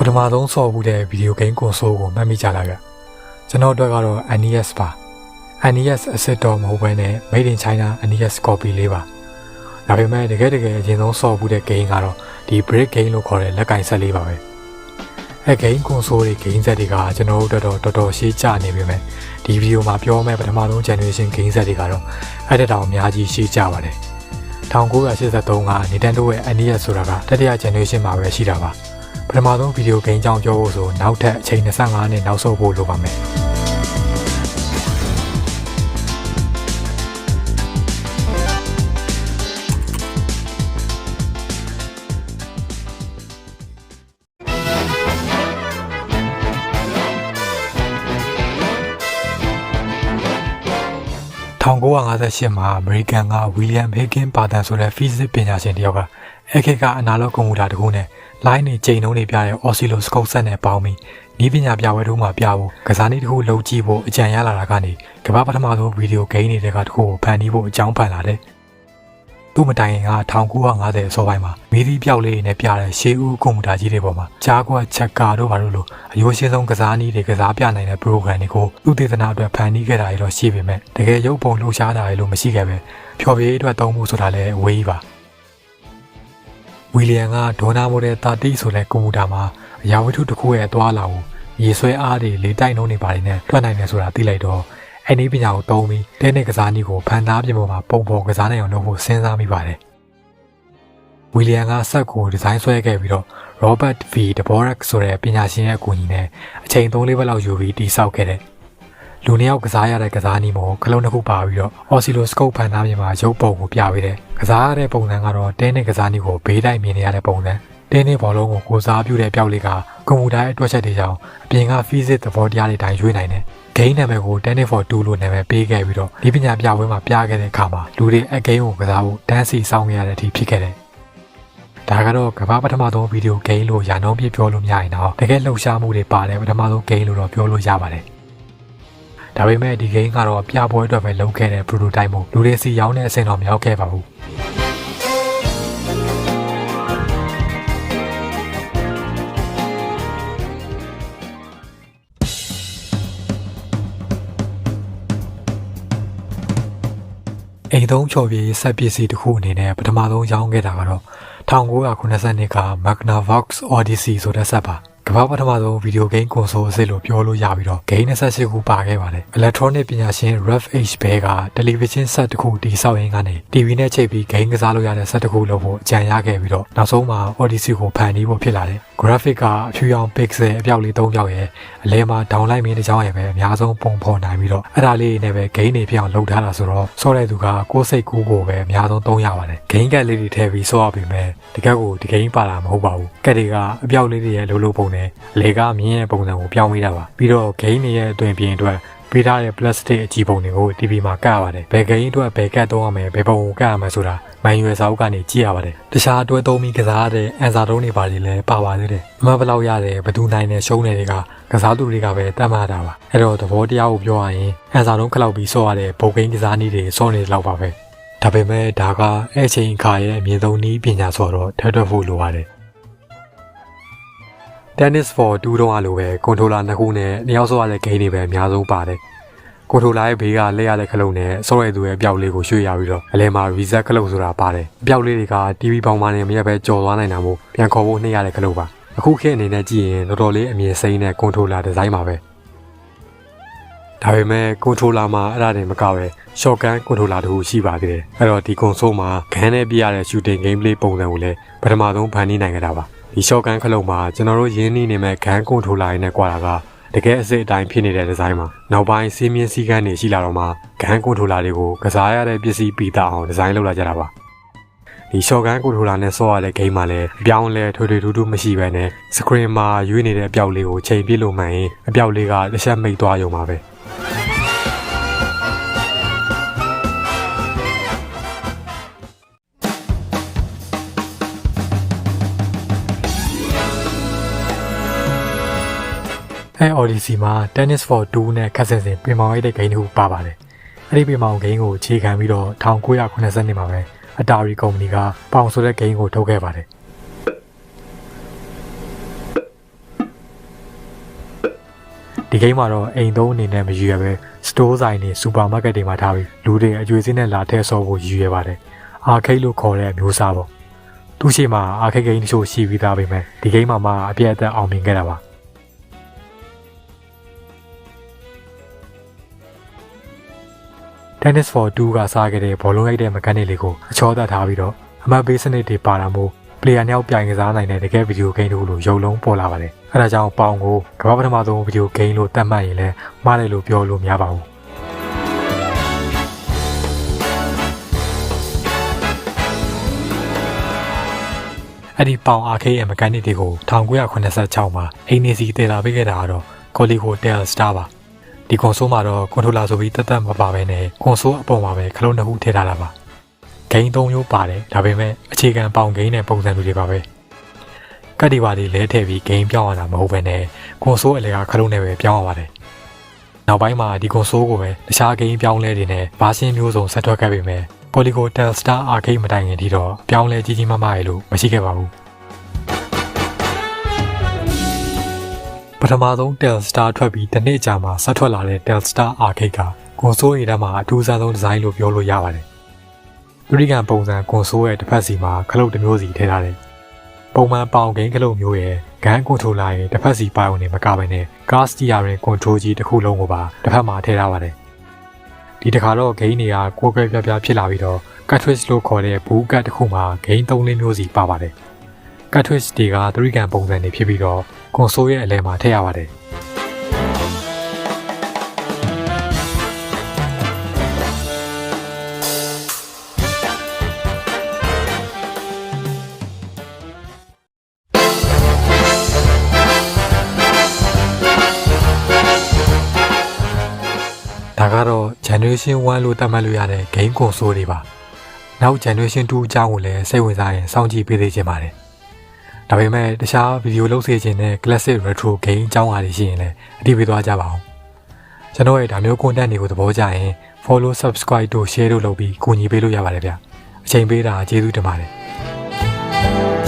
ပထမဆုံးဆော့ဘူးတဲ့ဗီဒီယိုဂိမ်းကွန်ဆိုးကိုမှတ်မိကြလားဗျကျွန်တော်အတွက်ကတော့ NES ပါ NES အစစ်တော့မဟုတ်ဘဲနဲ့ Made in China NES copy လေးပါဒါပေမဲ့တကယ်အရင်ဆုံးဆော့ဘူးတဲ့ဂိမ်းကတော့ဒီ Brick Game လို့ခေါ်တဲ့လက်ကင်ဆက်လေးပါပဲအဲဂိမ်းကွန်ဆိုးတွေဂိမ်းဆက်တွေကကျွန်တော်တို့တော်တော်ရှေးကျနေပြီမဲ့ဒီဗီဒီယိုမှာပြောမယ့်ပထမဆုံး generation ဂိမ်းဆက်တွေကတော့အဲ့တတောင်အများကြီးရှေးကျပါတယ်1983က Nintendo ရဲ့ NES ဆိုတာကတတိယ generation မှာပဲရှိတာပါပထမဆုံးဗီဒီယိုဂိမ်းကြောင်းပြောဖို့ဆိုနောက်ထပ်အချိန်25နှစ်နောက်ဆုတ်ဖို့လိုပါမယ်1958မှာအမေရိကန်က William Higgins ပါတန်ဆိုတဲ့ physics ပညာရှင်တယောက်ကအခက်ကအနာလောကွန်ပျူတာတစ်ခုနဲ့ line နဲ့ချိန်နှုန်းတွေပြတဲ့ oscilloscope ဆက်နဲ့ပေါင်းပြီးနည်းပညာပြပွဲတို့မှာပြဖို့ကစားနည်းတစ်ခုလုပ်ကြည့်ဖို့အကြံရလာတာကနေကမ္ဘာပထမဆုံးဗီဒီယိုဂိမ်းတွေကတစ်ခုကိုဖန်တီးဖို့အကြောင်းဖန်လာတယ်သူ့မတိုင်ခင်က1950အစောပိုင်းမှာမီဒီပြောက်လေးနဲ့ပြတဲ့ရှေးဦးကွန်ပျူတာကြီးတွေပေါ်မှာကြားကွက်ချက်ကာတို့ဘာလို့လို့အယိုးရှင်းဆုံးကစားနည်းတွေကစားပြနိုင်တဲ့ program တွေကိုသူသေသနာအတွက်ဖန်တီးခဲ့တာရတော့ရှိပေမဲ့တကယ်ရုပ်ပုံလှူရှားတာရလို့မရှိခဲ့ပဲဖျော်ဖြေရေးအတွက်သုံးဖို့ဆိုတာလည်းဝေးပါဝီလီယံကဒေါနာမိုဒယ်30ဆိုတဲ့ကွန်ပျူတာမှာအရာဝတ္ထုတစ်ခုရဲ့အသွားလာကိုရေဆွဲအားတွေလေတိုက်နှုန်းတွေပါတယ်နဲ့တွက်နိုင်တယ်ဆိုတာသိလိုက်တော့အဲ့ဒီပညာကိုသုံးပြီးတဲနဲ့ကစားနည်းကိုဖန်သားပြင်ပေါ်မှာပုံဖော်ကစားနိုင်အောင်လုပ်ဖို့စဉ်းစားမိပါတယ်ဝီလီယံကဆက်ကိုဒီဇိုင်းဆွဲခဲ့ပြီးတော့ Robert V. Dvorak ဆိုတဲ့ပညာရှင်ရဲ့အကူအညီနဲ့အချိန်3-4ပတ်လောက်ယူပြီးတည်ဆောက်ခဲ့တဲ့လူနှစ်ယောက်ကစားရတဲ့ကစားနည်းမို့ခလုံးတစ်ခုပါပြီးတော့ oscilloscope ဖန်သားပြင်မှာရုပ်ပုံကိုပြပေးတယ်ကစားရတဲ့ပုံစံကတော့တဲနဲ့ကစားနည်းကိုဘေးတိုင်းမြင်နေရတဲ့ပုံစံတင်းနဲ့ဘောလုံးကိုကိုစားပြုတဲ့ပြောက်လေးကကွန်ပျူတာရဲ့အတွက်ချက်တွေကြောင့်အပြင်က physics သဘောတရားတွေတိုင်းရွေးနိုင်တယ်ဂိမ်းနာမည်ကို Tennis for 2လို့နာမည်ပေးခဲ့ပြီးတော့ဒီပညာပြပွဲမှာပြခဲ့တဲ့အခါမှာလူတွေအဂိမ်းကိုကစားဖို့တန်းစီစောင့်ခဲ့ရတဲ့အထိဖြစ်ခဲ့တယ်ဒါကတော့ကမ္ဘာပထမဆုံးဗီဒီယိုဂိမ်းလို့ရာနှုန်းပြပြောလို့မရရင်တော့တကယ်လှုပ်ရှားမှုတွေပါတယ်ပထမဆုံးဂိမ်းလို့တော့ပြောလို့ရပါတယ်ဒါပေမဲ့ဒီဂိမ်းကတော့ပြပွဲအတွက်ပဲလုပ်ခဲ့တဲ့ prototype မို့လူတွေစီရောင်းတဲ့အဆင့်တော့မရောက်ခဲ့ပါဘူးအိမ်သုံးချော်ပြေးဆက်ပစ္စည်းတစ်ခုအနေနဲ့ပထမဆုံးရောင်းခဲ့တာကတော့1992က Magnavox Odyssey ဆိုတဲ့ဆက်ပါကမ္ဘာပထမဆုံးဗီဒီယိုဂိမ်းကွန်ဆိုလ်အစစ်လို့ပြောလို့ရပြီးတော့ဂိမ်း28ခုပါခဲ့ပါတယ် Electronic ပညာရှင် Ralph H. Bell က television set တစ်ခုတည်ဆောက်ရင်းကနေ TV နဲ့ချိတ်ပြီးဂိမ်းကစားလို့ရတဲ့ဆက်တစ်ခုလုပ်ဖို့အကြံရခဲ့ပြီးတော့နောက်ဆုံးမှာ Odyssey ကိုဖန်တီးဖို့ဖြစ်လာတယ် graphic ကအဖြူရောင် pixel အပြောက်လေး3ပြောက်ရဲ့အလဲမှာ downlight မင်းတစ်ချောင်းရဲ့ပဲအများဆုံးပုံဖော်နိုင်ပြီးတော့အဲ့ဒါလေးနဲ့ပဲဂိမ်းတွေဖြစ်အောင်လုပ်ထားတာဆိုတော့စောတဲ့သူကကိုယ်စိတ်ကူးကိုပဲအများဆုံးသုံးရပါတယ်ဂိမ်းကက်လေးတွေထည့်ပြီးစောရပေမဲ့တကယ်ကိုဒီဂိမ်းပါလာမဟုတ်ပါဘူးကက်တွေကအပြောက်လေးတွေရဲ့လှုပ်ပုံနဲ့လေကမြင်းရဲ့ပုံစံကိုပြောင်းမိတာပါပြီးတော့ဂိမ်းတွေရဲ့အတွင်ပြင်အတွက်ပေးထားတဲ့ plastic အကြီးပုံတွေကို TV မှာကပ်ရပါတယ်ဘယ်ဂိမ်းအတွက်ဘယ်ကတ်သုံးရမယ်ဘယ်ပုံကိုကပ်ရမယ်ဆိုတာ manual စာအုပ်ကနေကြည့်ရပါတယ်တခြားအတွဲသုံးပြီးကစားတဲ့အန်စာတုံးတွေပါလေလည်းပါပါသေးတယ်အမှန်ဘလောက်ရတယ်ဘယ်သူနိုင်နဲ့ရှုံးနေတွေကကစားသူတွေကပဲတတ်မှတ်တာပါအဲ့တော့သဘောတရားကိုပြောရရင်အန်စာတုံးခလောက်ပြီးစောရတဲ့ဘုတ်ဂိမ်းကစားနည်းတွေစောနေလောက်ပါပဲဒါပေမဲ့ဒါကအဲ့ချိန်ခါရဲ့အမြင့်ဆုံးနည်းပညာဆိုတော့ထပ်ထွက်ဖို့လိုပါတယ်Tennis for 2တော့အလိုပဲကွန်ထရိုလာနှစ်ခုနဲ့နှစ်ယောက်ဆော့ရတဲ့ဂိမ်းတွေပဲအများဆုံးပါတယ်ကွန်ထရိုလာရဲ့ဘေးကလက်ရတဲ့ခလုံးနဲ့ဆော့ရသူရဲ့အပြောက်လေးကိုရွှေ့ရပြီးတော့အလဲမှာ reset ခလုံးဆိုတာပါတယ်အပြောက်လေးတွေက TV ပေါင်မာနဲ့မရက်ပဲကြော်သွားနိုင်တာမို့ပြန်ခေါ်ဖို့နှိမ့်ရတဲ့ခလုံးပါအခုခေတ်အနေနဲ့ကြည့်ရင်တော်တော်လေးအမြင်စိမ့်တဲ့ကွန်ထရိုလာဒီဇိုင်းပါပဲဒါပေမဲ့ကွန်ထရိုလာမှာအဲ့ဒါတွေမကပဲ shotgun ကွန်ထရိုလာတခုရှိပါသေးတယ်အဲ့တော့ဒီကွန်ဆိုးမှာဂန်းနဲ့ပြရတဲ့ shooting gameplay ပုံစံကိုလည်းပထမဆုံးဖန်တီးနိုင်ခဲ့တာပါဒီ shotgun ခလုံးမှာကျွန်တော်တို့ရင်းနှီးနေမဲ့ gun controller နဲ့ကွာတာကတကယ်အစစ်အတိုင်းဖြစ်နေတဲ့ဒီဇိုင်းမှာနောက်ပိုင်းစီးမြင့်စည်းကမ်းတွေရှိလာတော့မှ gun controller တွေကိုကစားရတဲ့ပစ္စည်းပြီးသားအောင်ဒီဇိုင်းလုပ်လာကြတာပါဒီ shotgun controller နဲ့ဆော့ရတဲ့ game မှာလည်းအပြောင်းလဲထွေထွေထူးထူးမရှိဘဲနဲ့ screen မှာရွေးနေတဲ့အပြောက်လေးကိုချိန်ပြလို့မှန်ရင်အပြောက်လေးကတစ်ချက်မိတ်သွားရုံပါပဲအဲ Odyssey မှာ Tennis for 2နဲ့ခက်ဆင်ပင်မောင်ရိုက်တဲ့ဂိမ်းတစ်ခုပါပါတယ်။အဲ့ဒီပင်မောင်ဂိမ်းကိုအခြေခံပြီးတော့1990မှာပဲ Atari ကုမ္ပဏီကပေါင်ဆိုတဲ့ဂိမ်းကိုထုတ်ခဲ့ပါတယ်။ ဒီဂိမ်းမှာတော့အိမ်သုံးအနေနဲ့မယူရပဲ store ဆိုင်တွေ supermarket တွေမှာထားပြီးလူတွေအကျွေးစင်းနဲ့လာထည့်ဆော့ဖို့ယူရပါတယ်အာခိတ်လို့ခေါ်တဲ့အမျိုးအစားပေါ့သူ့ရှိမှာအာခိတ်ဂိမ်းတချို့ရှိပြီးသားပဲမဲ့ဒီဂိမ်းမှာမှအပြည့်အသက်အောင်မြင်ခဲ့တာပါTennis for 2ကစားခဲ့တဲ့ဘောလုံးရိုက်တဲ့ mechanic လေးကိုအချောသတ်ထားပြီးတော့အမှတ်ပေးစနစ်တွေပါတာမို့ player နှစ်ယောက်ပြိုင်ကစားနိုင်တဲ့တကယ်ဗီဒီယိုဂိမ်းတို့လိုရုပ်လုံးပေါ်လာပါတယ်။အဲဒါကြောင့်ပေါင်ကိုကမ္ဘာပထမဆုံးဗီဒီယိုဂိမ်းလို့သတ်မှတ်ရင်လည်းမှားတယ်လို့ပြောလို့မရပါဘူး။အဲ့ဒီပေါင် arcade ရဲ့ mechanic တွေကို1986မှာအိမ်နေစီတည်လာပေးခဲ့တာကတော့ Coleco Telstar ပါ။ဒီကွန်ဆိုးမှာတော့ controller ဆိုပြီးတက်မပါဘဲနဲ့ကွန်ဆိုးအပေါ်မှာပဲခလုံးနှစ်ခုထည့်ထားတာပါဂိမ်း3မျိုးပါတယ်ဒါပေမဲ့အခြေခံပေါင်ဂိမ်းနဲ့ပုံစံတွေပါပဲကတ်ဒီပါတွေလဲထည့်ပြီးဂိမ်းပြောင်းရတာမဟုတ်ဘဲနဲ့ကွန်ဆိုးအလဲကခလုံးနဲ့ပဲပြောင်းရပါတယ်နောက်ပိုင်းမှာဒီကွန်ဆိုးကိုပဲတခြားဂိမ်းပြောင်းလဲတွေနဲ့ဗာရှင်းမျိုးစုံဆက်ထွက်ခဲ့ပေမဲ့ Coleco Telstar Arcade မတိုင်ခင်ထိတော့ပြောင်းလဲကြီးကြီးမားမားရလို့မရှိခဲ့ပါဘူးပထမဆုံး Telstar ထွက်ပြီးတစ်နှစ်ကြာမှဆက်ထွက်လာတဲ့ Telstar Arcade ကကွန်ဆိုးရတဲ့မှာအထူးဆန်းဆုံးဒီဇိုင်းလို့ပြောလို့ရပါတယ်လူရိကန်ပုံစံကွန်ဆိုးရဲ့တစ်ဖက်စီမှာခလုတ်တစ်မျိုးစီထည့်ထားတယ်။ပုံမှန်ပေါင်ဂိမ်းခလုတ်မျိုးရဲ့ဂန်ကွန်ထရိုလာရဲ့တစ်ဖက်စီပိုင်ဝင်နေမကဘဲနဲ့ gas steering control ကြီးတစ်ခုလုံးကိုပါတစ်ဖက်မှာထည့်ထားပါတယ်။ဒီတစ်ခါတော့ဂိမ်းတွေကကိုယ်ကွယ်ပြပြဖြစ်လာပြီးတော့ cartridge လို့ခေါ်တဲ့ဘူးကတ်တစ်ခုမှာဂိမ်း3လေးမျိုးစီပါပါတယ်။ cartridge တွေကလူရိကန်ပုံစံတွေဖြစ်ပြီးတော့ကွန်ဆိုးရဲ့အလဲမှာထည့်ရပါတယ်။ဒါကတော့ Generation 1လို့သတ်မှတ်လို့ရတဲ့ Game Console တွေပါ။နောက် Generation 2အကြောင်းကိုလည်းစိတ်ဝင်စားရင်စောင့်ကြည့်ပေးသေးချင်ပါတယ်။ဒါပေမဲ့တခြားဗီဒီယိုလုပ်စေချင်တဲ့ Classic Retro Game အကြောင်းအရာတွေရှိရင်လည်းအတိပေးသွားကြပါဦး။ကျွန်တော်ရဲ့ဒါမျိုး content တွေကိုသဘောကျရင် Follow Subscribe တို့ Share တို့လုပ်ပြီးကူညီပေးလို့ရပါတယ်ဗျ။အချိန်ပေးတာကျေးဇူးတင်ပါတယ်။